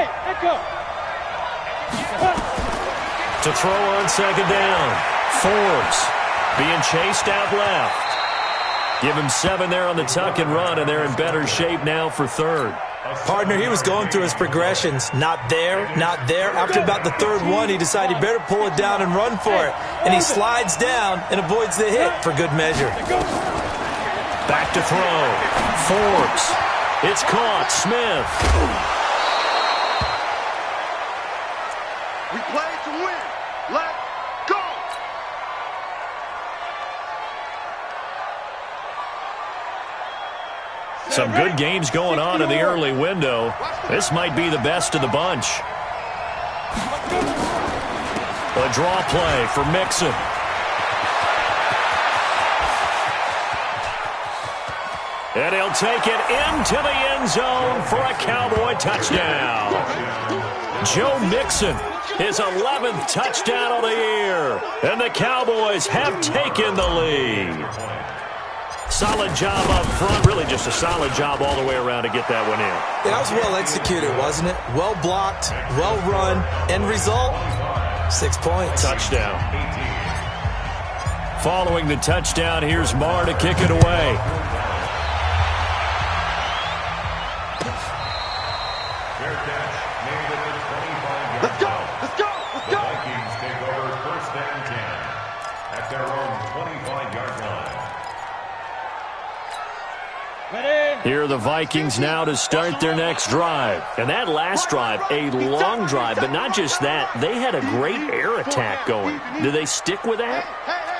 To throw on 2nd down. Forbes being chased out left. Give him 7 there on the tuck and run, and they're in better shape now for 3rd. Partner, he was going through his progressions. Not there, not there. After about the 3rd one, he decided he better pull it down and run for it. And he slides down and avoids the hit for good measure. Back to throw. Forbes. It's caught. Smith. We play to win. Let's go. Some good games going on in the early window. This might be the best of the bunch. A draw play for Mixon. And he'll take it into the end zone for a Cowboy touchdown. Joe Mixon, his 11th touchdown of the year. And the Cowboys have taken the lead. Solid job up front. Really just a solid job all the way around to get that one in. That was well executed, wasn't it? Well blocked, well run. End result, 6 points. Touchdown. Following the touchdown, here's Marr to kick it away. Let's go! Let's go! Let's The go! Vikings take over first and 10 at their own 25-yard line. Here are the Vikings now to start their next drive. And that last drive, a long drive, but not just that. They had a great air attack going. Do they stick with that?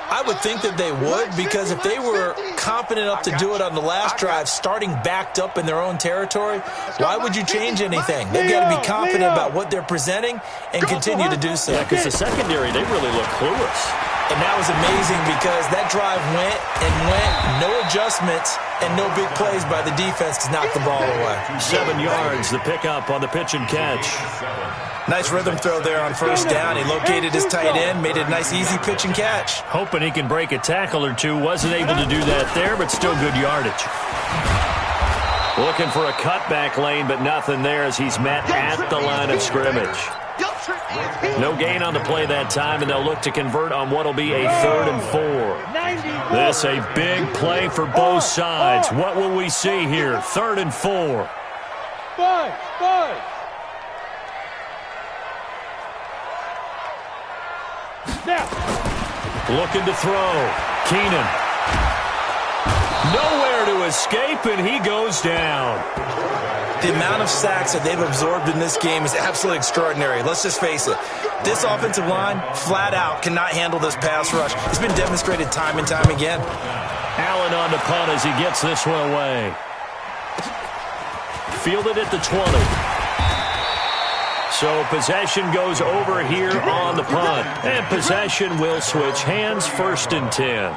I would think that they would, because if they were confident enough to do it on the last drive, starting backed up in their own territory, why would you change anything? They've got to be confident about what they're presenting and continue to do so. Yeah, because the secondary, they really look clueless. And that was amazing because that drive went and went, no adjustments, and no big plays by the defense to knock the ball away. 7 yards, the pickup on the pitch and catch. Nice rhythm throw there on first down. He located his tight end, made it a nice, easy pitch and catch. Hoping he can break a tackle or two. Wasn't able to do that there, but still good yardage. Looking for a cutback lane, but nothing there as he's met at the line of scrimmage. No gain on the play that time, and they'll look to convert on what will be a 3rd and 4. This a big play for both sides. What will we see here? 3rd and 4. Five. Looking to throw. Keenan. Nowhere to escape, and he goes down. The amount of sacks that they've absorbed in this game is absolutely extraordinary. Let's just face it. This offensive line, flat out, cannot handle this pass rush. It's been demonstrated time and time again. Allen on the punt as he gets this one away. Fielded at the 20. So possession goes over here on the punt. And possession will switch hands, 1st and 10.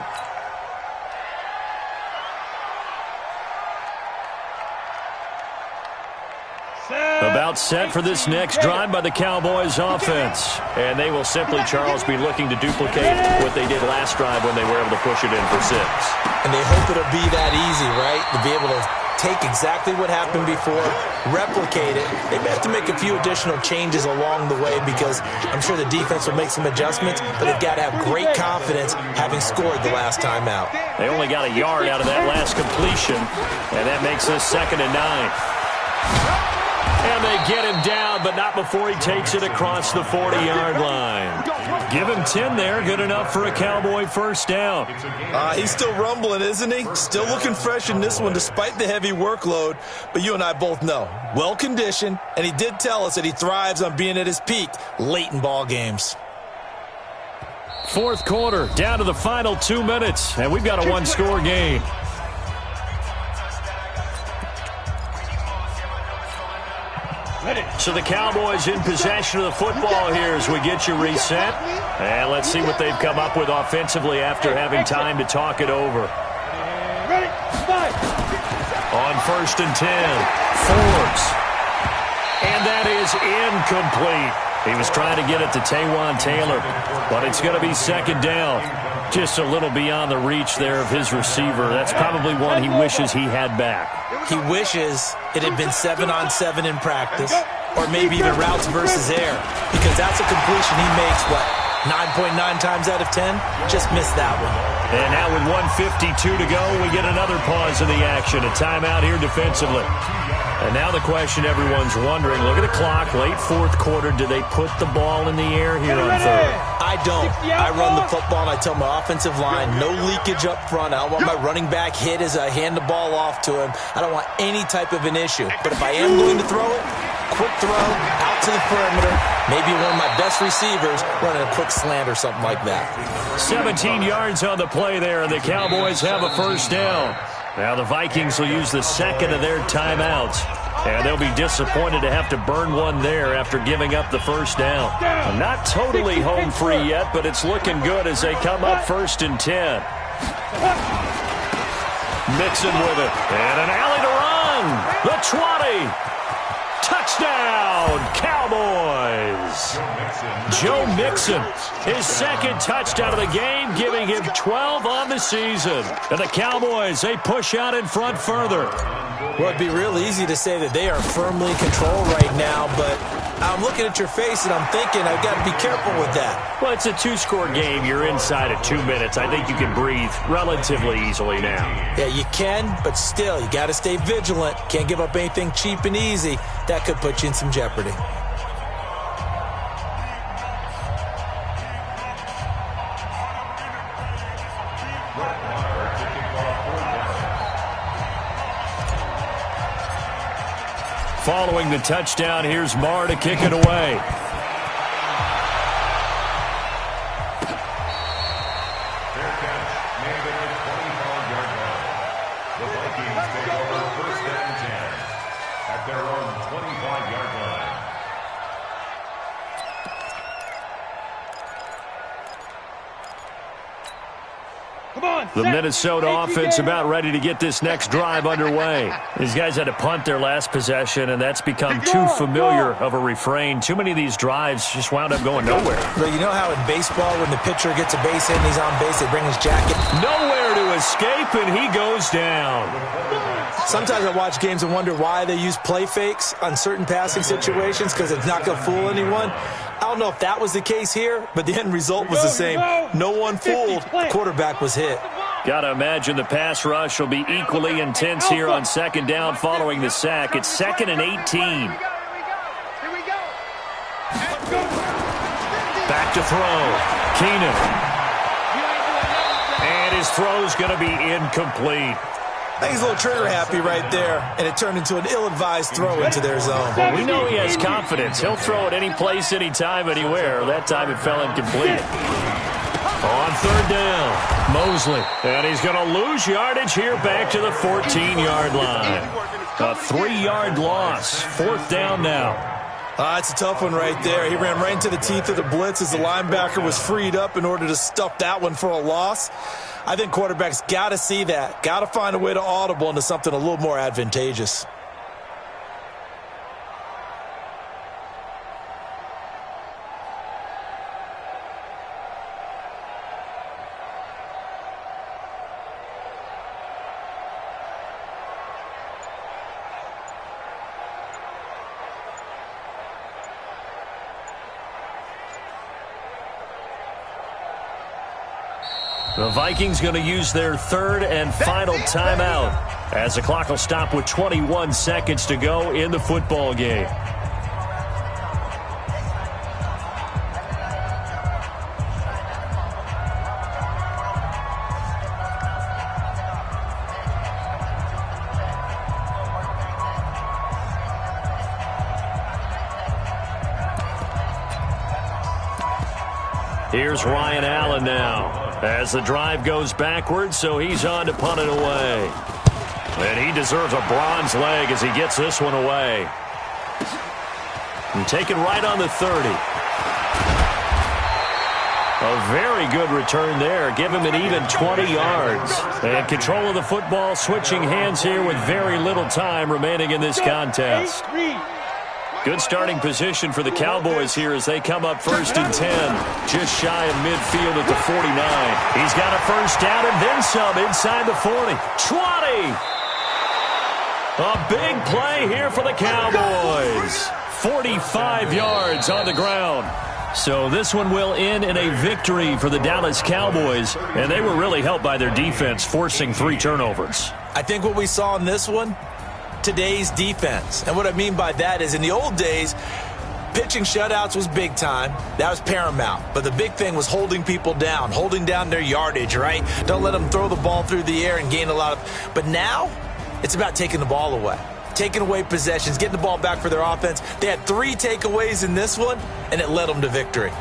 About set for this next drive by the Cowboys offense. And they will simply, Charles, be looking to duplicate what they did last drive when they were able to push it in for 6. And they hope it'll be that easy, right? To be able to take exactly what happened before, replicate it. They may have to make a few additional changes along the way because I'm sure the defense will make some adjustments, but they've got to have great confidence having scored the last time out. They only got a yard out of that last completion, and that makes this 2nd and 9. And they get him down, but not before he takes it across the 40-yard line. Give him 10 there. Good enough for a Cowboy first down. He's still rumbling, isn't he? Still looking fresh in this one despite the heavy workload. But you and I both know, well-conditioned, and he did tell us that he thrives on being at his peak late in ball games. 4th quarter, down to the final 2 minutes, and we've got a 1-score game. So the Cowboys in possession of the football here as we get you reset. And let's see what they've come up with offensively after having time to talk it over. On 1st and 10, Forbes. And that is incomplete. He was trying to get it to Taywan Taylor, but it's going to be 2nd down. Just a little beyond the reach there of his receiver. That's probably one he wishes he had back. He wishes it had been 7-on-7 in practice, or maybe even routes versus air, because that's a completion he makes, 9.9 times out of 10? Just missed that one. And now with 1:52 to go, we get another pause in the action. A timeout here defensively. And now the question everyone's wondering, look at the clock, late 4th quarter, do they put the ball in the air here on 3rd? I don't. I run the football and I tell my offensive line, no leakage up front. I don't want my running back hit as I hand the ball off to him. I don't want any type of an issue. But if I am going to throw it, quick throw, out to the perimeter, maybe one of my best receivers running a quick slant or something like that. 17 yards on the play there, and the Cowboys have a first down. Now the Vikings will use the 2nd of their timeouts, and they'll be disappointed to have to burn one there after giving up the first down. Not totally home free yet, but it's looking good as they come up 1st and 10. Mixon with it, and an alley to run. The 20. Touchdown, Cowboys. Joe Mixon, his 2nd touchdown of the game, giving him 12 on the season. And the Cowboys, they push out in front further. Well, it'd be real easy to say that they are firmly in control right now, but I'm looking at your face and I'm thinking I've got to be careful with that. Well, it's a two-score game. You're inside of 2 minutes. I think you can breathe relatively easily now. Yeah, you can, but still, you got to stay vigilant. Can't give up anything cheap and easy. That could put you in some jeopardy. Following the touchdown, here's Marr to kick it away. Fair catch, made at the 25-yard line. The Vikings take over first and 10 at their own 25-yard line. The Minnesota offense about ready to get this next drive underway. These guys had to punt their last possession, and that's become too familiar of a refrain. Too many of these drives just wound up going nowhere. Well, you know how in baseball, when the pitcher gets a base hit and he's on base, they bring his jacket? Nowhere to escape, and he goes down. Sometimes I watch games and wonder why they use play fakes on certain passing situations, because it's not going to fool anyone. I don't know if that was the case here, but the end result was the same. No one fooled. The quarterback was hit. Got to imagine the pass rush will be equally intense here on second down following the sack. It's 2nd and 18. Here we go. Back to throw. Keenan. And his throw's going to be incomplete. I think he's a little trigger happy right there, and it turned into an ill-advised throw into their zone. Well, we know he has confidence. He'll throw it any place, anytime, anywhere. That time it fell incomplete. On third down, Mosley. And he's going to lose yardage here back to the 14-yard line. A 3-yard loss. 4th down now. It's a tough one right there. He ran right into the teeth of the blitz as the linebacker was freed up in order to stuff that one for a loss. I think quarterbacks got to see that. Got to find a way to audible into something a little more advantageous. The Vikings going to use their 3rd and final timeout as the clock will stop with 21 seconds to go in the football game. Here's Ryan Allen now as the drive goes backwards, so he's on to punt it away. And he deserves a bronze leg as he gets this one away. And taken right on the 30. A very good return there. Give him an even 20 yards. And control of the football, switching hands here with very little time remaining in this contest. Good starting position for the Cowboys here as they come up 1st and 10. Just shy of midfield at the 49. He's got a first down and then some inside the 40. 20! A big play here for the Cowboys. 45 yards on the ground. So this one will end in a victory for the Dallas Cowboys. And they were really helped by their defense, forcing 3 turnovers. I think what we saw in this one, today's defense. And what I mean by that is in the old days, pitching shutouts was big time. That was paramount. But the big thing was holding people down, holding down their yardage, right? Don't let them throw the ball through the air and gain a lot of... But now, it's about taking the ball away. Taking away possessions, getting the ball back for their offense. They had 3 takeaways in this one, and it led them to victory.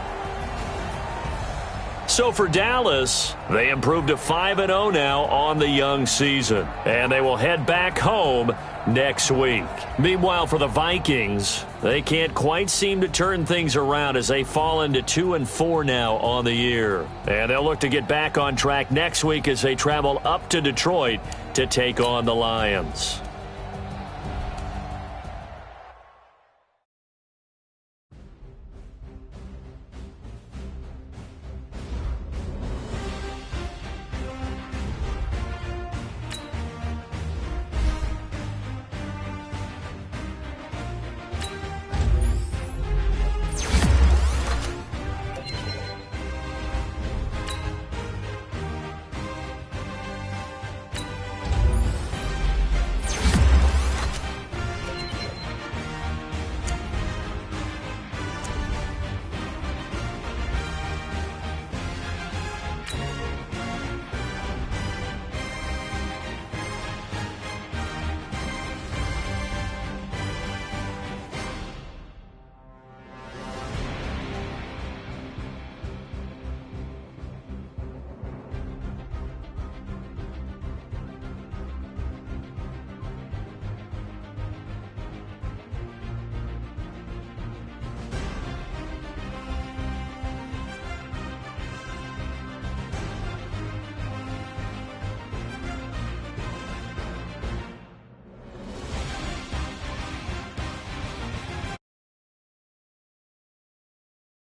So for Dallas, they improved to 5-0 now on the young season. And they will head back home next week. Meanwhile, for the Vikings, they can't quite seem to turn things around as they fall into 2-4 now on the year. And they'll look to get back on track next week as they travel up to Detroit to take on the Lions.